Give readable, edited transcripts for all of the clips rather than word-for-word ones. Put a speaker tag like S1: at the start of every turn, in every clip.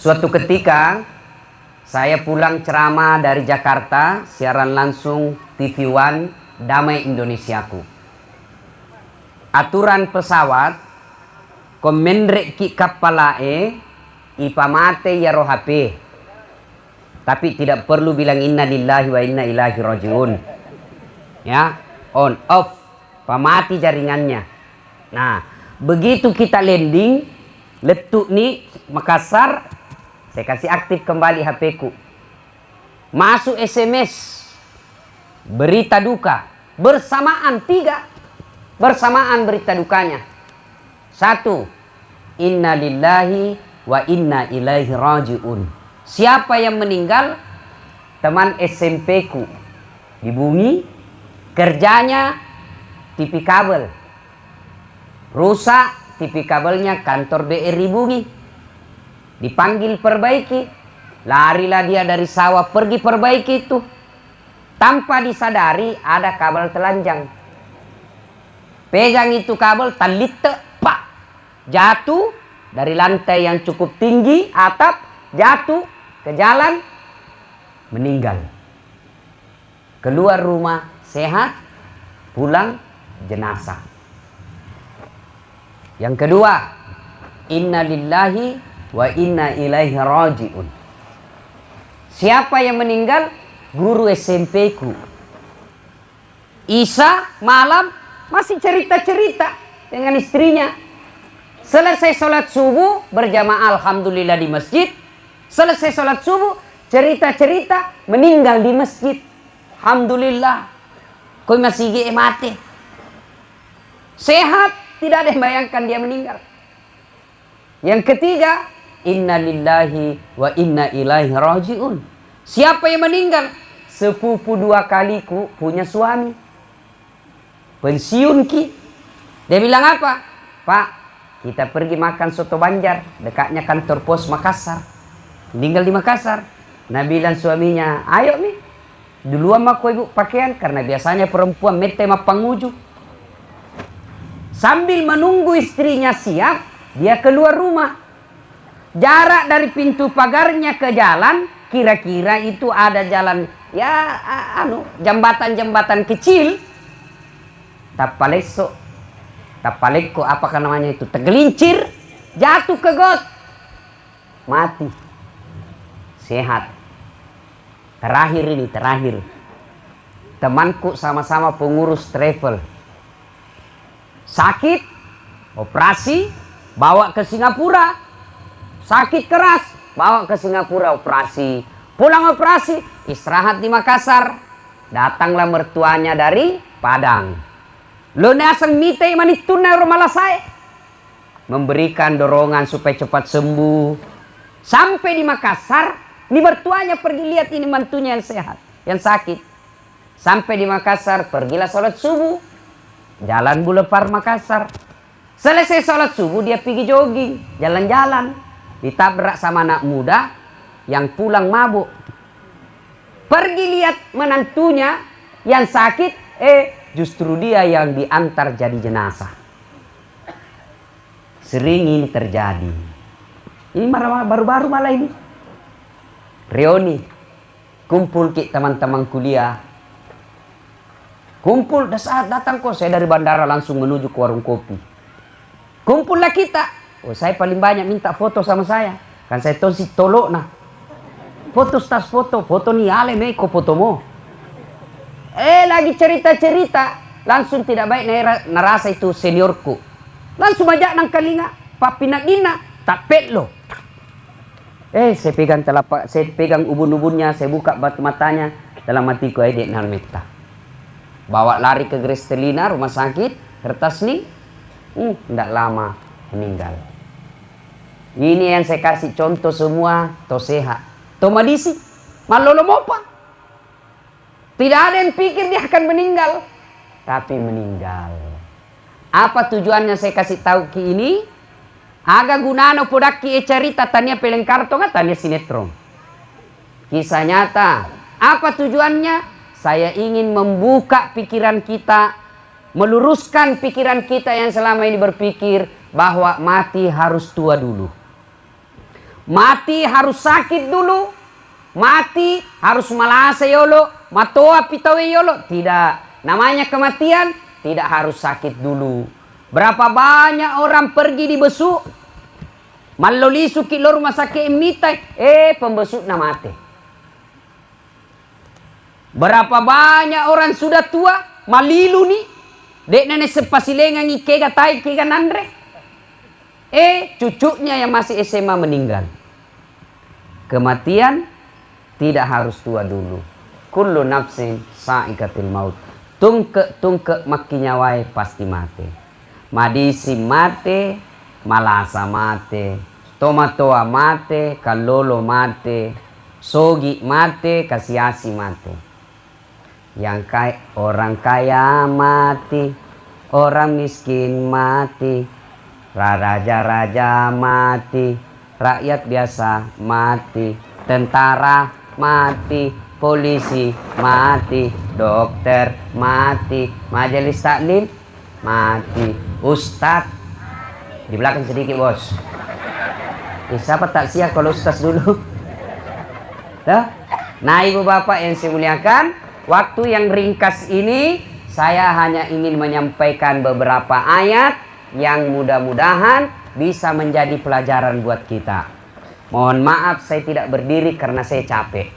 S1: Suatu ketika saya pulang ceramah dari Jakarta, siaran langsung TV One Damai Indonesiaku. Aturan pesawat komendrek ki kapalae ipamate ya rohape. Tapi tidak perlu bilang inna lillahi wa inna ilaihi rajiun. Ya, on off, pamati jaringannya. Nah, begitu kita landing, letuk nih Makassar, saya kasih aktif kembali HP ku. Masuk SMS berita duka bersamaan, 3 bersamaan berita dukanya. 1, inna lillahi wa inna ilaihi rajiun. Siapa yang meninggal? Teman SMP ku di Bumi, kerjanya TV kabel, rusak TV kabelnya kantor BRI Bumi, dipanggil perbaiki, larilah dia dari sawah pergi perbaiki itu, tanpa disadari ada kabel telanjang, pegang itu kabel talit pak, jatuh dari lantai yang cukup tinggi atap, jatuh ke jalan, meninggal. Keluar rumah sehat, pulang jenazah. Yang kedua, inna lillahi wa inna ilaihi rajiun. Siapa yang meninggal? Guru SMP ku. Isya malam masih cerita-cerita dengan istrinya. Selesai sholat subuh berjamaah alhamdulillah di masjid. Selesai sholat subuh cerita-cerita meninggal di masjid. Alhamdulillah. Kau masih mati. Sehat. Tidak ada yang bayangkan dia meninggal. Yang ketiga, inna lillahi wa inna ilaihi rajiun. Siapa yang meninggal? Sepupu 2 kaliku punya suami. Pensiun ki. Dia bilang apa? Pak, kita pergi makan soto Banjar. Dekatnya kantor pos Makassar. Meninggal di Makassar. Nah bilang suaminya, ayo nih. Duluan mah ibu pakaian. Karena biasanya perempuan mete mah panguju. Sambil menunggu istrinya siap, dia keluar rumah. Jarak dari pintu pagarnya ke jalan, kira-kira itu ada jalan, ya jembatan-jembatan kecil. Tapaleko, apakah namanya itu? Tergelincir, jatuh ke got, mati. Sehat. Terakhir. Temanku sama-sama pengurus travel. Sakit, operasi, bawa ke Singapura. Sakit keras, bawa ke Singapura operasi. Pulang operasi, istirahat di Makassar. Datanglah mertuanya dari Padang. Lo nasang mitay manituna rumah saya. Memberikan dorongan supaya cepat sembuh. Sampai di Makassar, ini mertuanya pergi lihat ini mantunya yang sehat, yang sakit. Sampai di Makassar, pergilah sholat subuh. Jalan Boulevard Makassar. Selesai sholat subuh dia pergi jogging, jalan-jalan. Ditabrak sama anak muda yang pulang mabuk. Pergi lihat menantunya yang sakit, justru dia yang diantar jadi jenazah. Sering ini terjadi. Ini baru-baru malah ini. Reuni, kumpul ki teman-teman kuliah. Kumpul, saat datang kok saya dari bandara langsung menuju ke warung kopi. Kumpullah kita. Oh, saya paling banyak minta foto sama saya. Kan saya tahu si tolok nah. Foto tas foto nih ale meko fotomo. Lagi cerita-cerita, langsung tidak baik narasa itu seniorku. Langsung ajak nang kalinga, papi nak dina, tak pet lo. Saya pegang telapak, saya pegang ubun-ubunnya, saya buka batu matanya, dalam hatiku dek nalmeta. Bawa lari ke Grestelina rumah sakit, kertas nih, tidak lama meninggal. Ini yang saya kasih contoh semua, to sehat, to madisi, malolo mopa. Tidak ada yang pikir dia akan meninggal, tapi meninggal. Apa tujuannya saya kasih tahu ke ini? Aga gunano podaki cerita tania pelengkarto nggak tania sinetron. Kisah nyata. Apa tujuannya? Saya ingin membuka pikiran kita, meluruskan pikiran kita yang selama ini berpikir bahwa mati harus tua dulu. Mati harus sakit dulu. Mati harus malasa yolo, matoa pitawe yolo. Tidak. Namanya kematian tidak harus sakit dulu. Berapa banyak orang pergi dibesuk. Malolisu ki lo rumah sakit mitai. Pembesuk na mati. Berapa banyak orang sudah tua. Malilu nih. Dek nenek sepasilengan ikega tai kega nandre. Cucunya yang masih SMA meninggal. Kematian tidak harus tua dulu. Kullu nafsin sa'ikatil maut. Tungke makinyawai pasti mati. Madisi mati, malasa mati, tomatoa mati, kalolo mati, sogi mati, kasiasi mati. Yang orang kaya mati, orang miskin mati, raja-raja mati, rakyat biasa mati, tentara mati, polisi mati, dokter mati, majelis taklim mati, ustad di belakang sedikit bos. Siapa tak siap kalau ustaz dulu? Nah ibu bapak yang saya muliakan, waktu yang ringkas ini saya hanya ingin menyampaikan beberapa ayat yang mudah-mudahan bisa menjadi pelajaran buat kita. Mohon maaf saya tidak berdiri karena saya capek.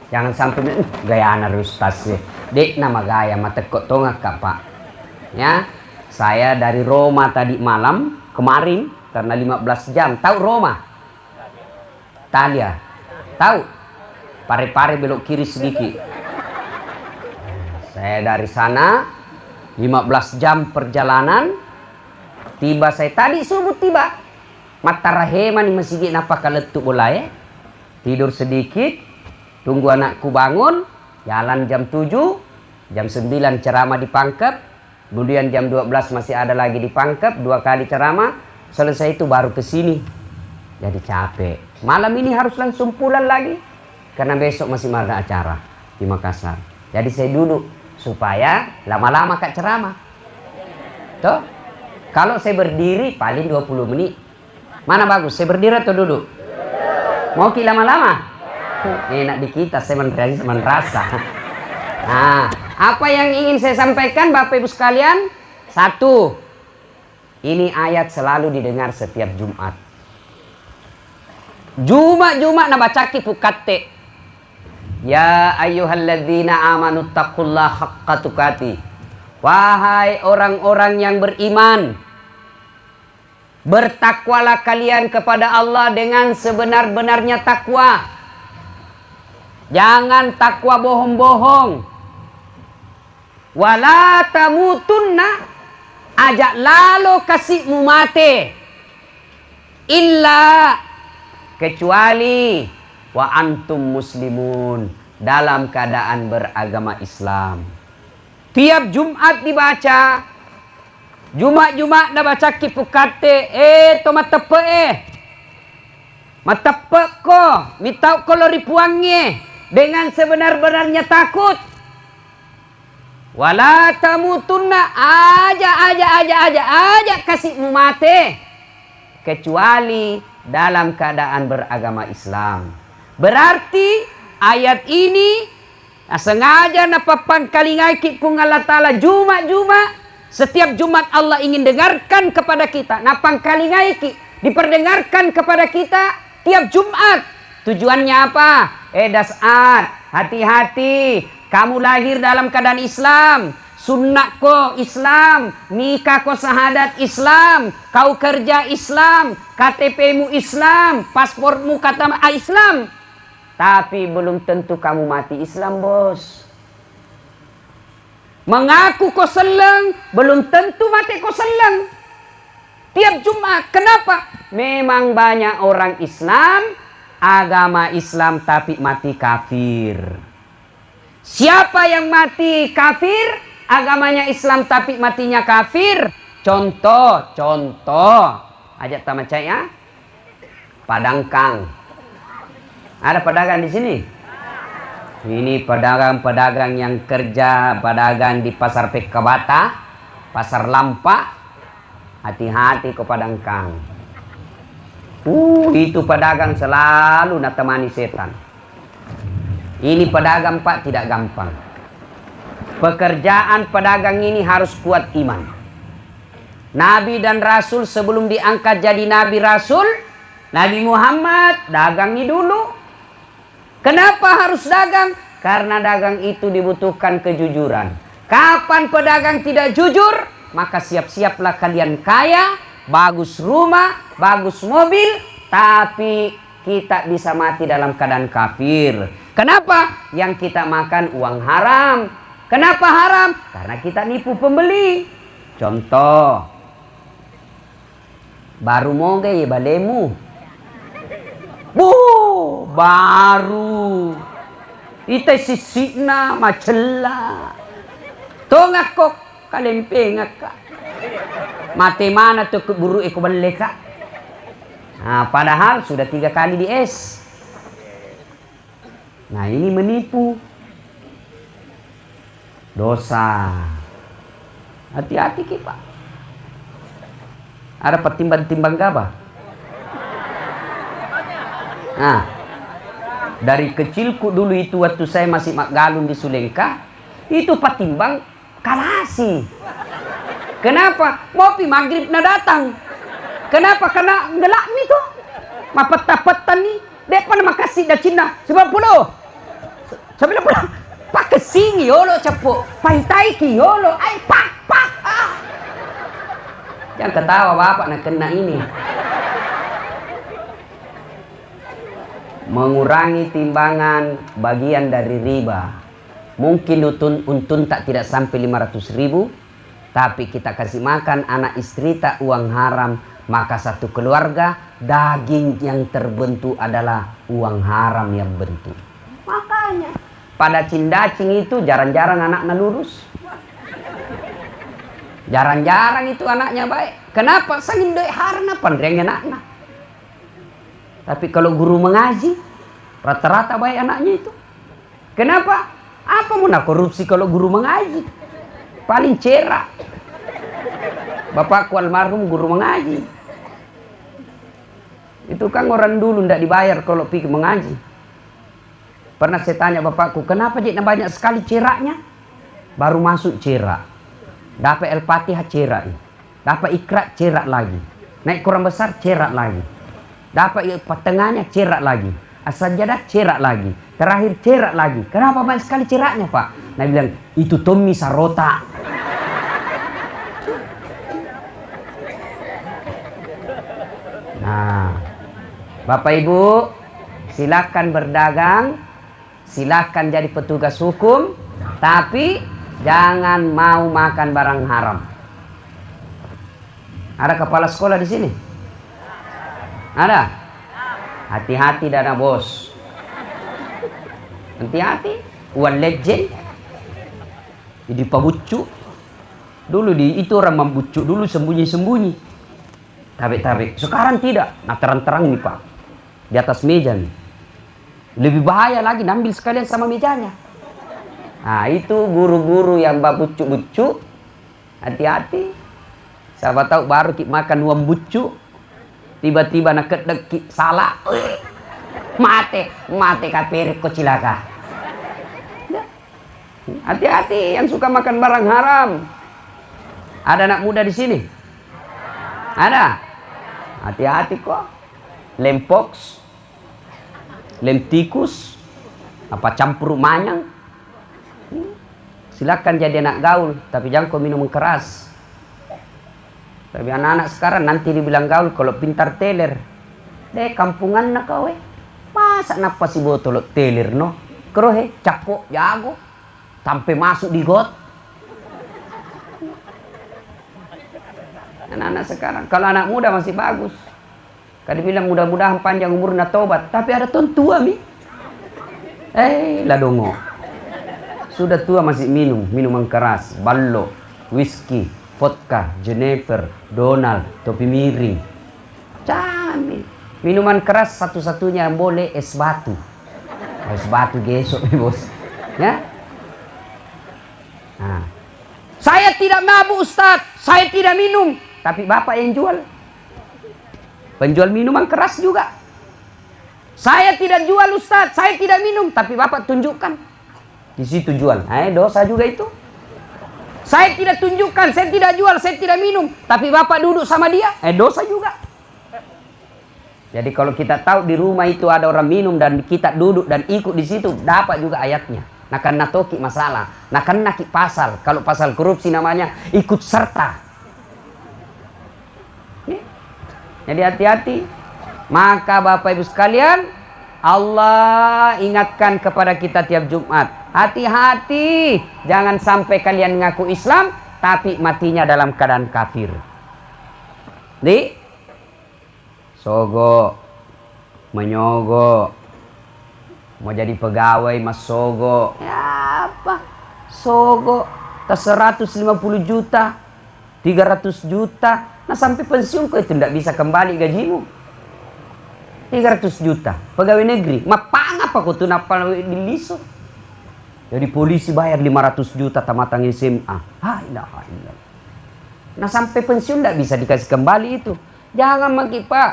S1: Jangan sampai gaya anak ustaz sih. Dek nama gaya mata kok tongak kak pak. Ya, saya dari Roma tadi malam kemarin karena 15 jam. Tahu Roma? Italia. Tahu? Pare-pare belok kiri sedikit. Saya dari sana 15 jam perjalanan. Tiba saya tadi subuh tiba. Mata rahema nih masih napa kaletuk bola ya. Tidur sedikit. Tunggu anakku bangun. Jalan jam 7. Jam 9 ceramah di Pangkep. Kemudian jam 12 masih ada lagi di Pangkep. 2 kali ceramah. Selesai itu baru ke sini. Jadi capek. Malam ini harus langsung pulang lagi. Karena besok masih ada acara di Makassar. Jadi saya duduk. Supaya lama-lama kak ceramah. Tuh. Kalau saya berdiri paling 20 menit. Mana bagus? Saya berdiri atau duduk? Mau ki lama-lama? Enak di kita, saya merasa. Nah, apa yang ingin saya sampaikan Bapak Ibu sekalian? 1. Ini ayat selalu didengar setiap Jumat. Jumat na bacaki pukatte. Ya ayyuhalladzina amanu taqullaha haqqa tuqatih. Wahai orang-orang yang beriman, bertakwalah kalian kepada Allah dengan sebenar-benarnya takwa. Jangan takwa bohong-bohong. Wala tamutunna, ajak lalu kasihmu mati. Illa, kecuali wa antum muslimun, dalam keadaan beragama Islam. Tiap Jumat dibaca. Jumat na baca kipukate. To matepe Matepe ko. Mitau ko loripuangnya. Dengan sebenar-benarnya takut. Wala tamutunna. Aja kasihmu mati. Kecuali dalam keadaan beragama Islam. Berarti ayat ini sengaja napapan kalingaki pung Allah Ta'ala Jumat. Setiap Jumat Allah ingin dengarkan kepada kita. Napang kalingaki diperdengarkan kepada kita tiap Jumat. Tujuannya apa? Dasar, hati-hati. Kamu lahir dalam keadaan Islam. Sunnah ko Islam. Nikah ko sahadat Islam. Kau kerja Islam. KTP-mu Islam. Paspormu kata Islam. Tapi belum tentu kamu mati Islam, bos. Mengaku kau seleng, belum tentu mati kau seleng. Tiap Jumat, kenapa? Memang banyak orang Islam, agama Islam tapi mati kafir. Siapa yang mati kafir, agamanya Islam tapi matinya kafir? Contoh. Ajak tamacai ya. Padangkang. Ada pedagang di sini? Ini pedagang yang kerja, pedagang di pasar Pekabata, pasar Lampa. Hati-hati ke Padangkang. Itu pedagang selalu natemani setan. Ini pedagang Pak tidak gampang. Pekerjaan pedagang ini harus kuat iman. Nabi dan Rasul sebelum diangkat jadi Nabi Rasul, Nabi Muhammad dagangi dulu. Kenapa harus dagang? Karena dagang itu dibutuhkan kejujuran. Kapan pedagang tidak jujur, maka siap-siaplah kalian kaya, bagus rumah, bagus mobil, tapi kita bisa mati dalam keadaan kafir. Kenapa? Yang kita makan uang haram. Kenapa haram? Karena kita nipu pembeli. Contoh, baru mau gaya balemu. Baru. Ita sisina macela. Tongak kok kalempengak ka. Mati mana tuh keburu eko balik ka. Nah, padahal sudah 3 kali di es. Nah, ini menipu. Dosa. Hati-hati kita. Ada petimbang-timbang gabah. Nah, dari kecilku dulu itu waktu saya masih galun di Sulengka, itu patimbang kalasi. Kenapa? Mopi maghrib na datang. Kenapa? Karena ngelak nih tuh. Mapet-tapetan nih. Depan makasih dah Cina. 90. 90. Pak kesing yolo cepu. Pantai ki yolo. Ay pak. Jangan ketawa bapak nak kena ini. Mengurangi timbangan bagian dari riba. Mungkin untun tak tidak sampai 500.000, tapi kita kasih makan anak istri tak uang haram, maka satu keluarga daging yang terbentuk adalah uang haram yang bentuk. Makanya pada cindacing itu jarang-jarang anaknya lurus. Jarang-jarang itu anaknya baik. Kenapa? Sangin doi harna pandrengnya anaknya. Tapi kalau guru mengaji, rata-rata baik anaknya itu. Kenapa? Apa mau nak korupsi kalau guru mengaji? Paling cerak. Bapakku almarhum guru mengaji. Itu kan orang dulu ndak dibayar kalau pergi mengaji. Pernah saya tanya bapakku, kenapa jadi banyak sekali ceraknya? Baru masuk cerak. Dapat Al-Fatihah cerak. Dapat Iqra cerak lagi. Naik Quran besar cerak lagi. Dapat tengahnya cerak lagi. As-Sajdah cerak lagi. Terakhir cerak lagi. Kenapa banyak sekali ceraknya Pak? Nah bilang, itu Tommy Sarota. Nah, Bapak Ibu, silakan berdagang, silakan jadi petugas hukum, tapi jangan mau makan barang haram. Ada kepala sekolah di sini? Ada? Hati-hati dana bos. Hati-hati. Uang legend. Jadi pabucu. Dulu itu orang membucuk dulu sembunyi-sembunyi. Tarik-tarik. Sekarang tidak. Nah terang-terang nih Pak. Di atas meja nih. Lebih bahaya lagi. Ambil sekalian sama mejanya. Nah itu guru-guru yang babucuk-bucuk. Hati-hati. Siapa tahu baru kita makan uang bucuk. Tiba-tiba nak kedek salah. Mate kapirik kok cilaka. Hati-hati yang suka makan barang haram. Ada anak muda di sini? Ada? Hati-hati kok. Lem pox, lem tikus, apa campur manyang. Silakan jadi anak gaul, tapi jangan kau minum keras. Tapi anak-anak sekarang nanti dibilang gaul kalau pintar teler. Deh kampungan nak kau masa napa si botol teler no? Kerohe capok jago sampai masuk di got. Anak-anak sekarang, kalau anak muda masih bagus. Kalau bilang mudah-mudahan panjang umurnya tobat, tapi ada tuan tua mi. Ladongo. Sudah tua masih minum minuman keras, ballo, whisky, vodka, Jennifer, Donald, topi miring. Jangan nih. Minuman keras satu-satunya yang boleh es batu. Es batu gesok nih bos. Ya. Nah. Saya tidak mabuk Ustaz. Saya tidak minum. Tapi bapak yang jual. Penjual minuman keras juga. Saya tidak jual Ustaz, saya tidak minum, tapi Bapak tunjukkan. Di situ jual. Dosa juga itu. Saya tidak tunjukkan, saya tidak jual, saya tidak minum, tapi Bapak duduk sama dia, dosa juga. Jadi kalau kita tahu di rumah itu ada orang minum dan kita duduk dan ikut di situ, dapat juga ayatnya. Nah karena toki masalah, nah karena pasal, kalau pasal korupsi namanya ikut serta. Jadi hati-hati. Maka Bapak Ibu sekalian, Allah ingatkan kepada kita tiap Jumat, hati-hati, jangan sampai kalian ngaku Islam tapi matinya dalam keadaan kafir. Sogo, menyogo, mau jadi pegawai mas sogo, ya apa? Sogo, tas 150 juta, 300 juta, nah sampai pensiun kok itu tidak bisa kembali gajimu. 300 juta, pegawai negeri, mapang apa kau tuh napa diliso? Jadi polisi bayar 500 juta tamatang SMA. Nah sampai pensiun tidak bisa dikasih kembali itu. Jangan maki Pak.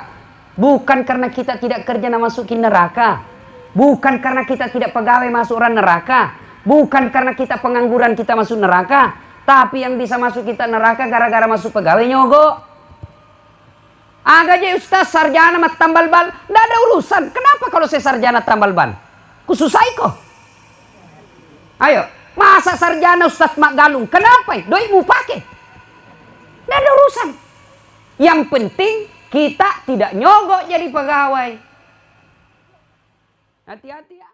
S1: Bukan karena kita tidak kerja nak masukin neraka. Bukan karena kita tidak pegawai masuk orang neraka. Bukan karena kita pengangguran kita masuk neraka. Tapi yang bisa masuk kita neraka gara-gara masuk pegawai nyogok. Agak aja Ustaz sarjana mat tambal ban. Tidak ada urusan. Kenapa kalau saya sarjana tambal ban? Kususai kok. Ayo. Masa sarjana Ustaz mak galung. Kenapa? Doi mau pakai. Tidak ada urusan. Yang penting kita tidak nyogok jadi pegawai. Hati-hati ya.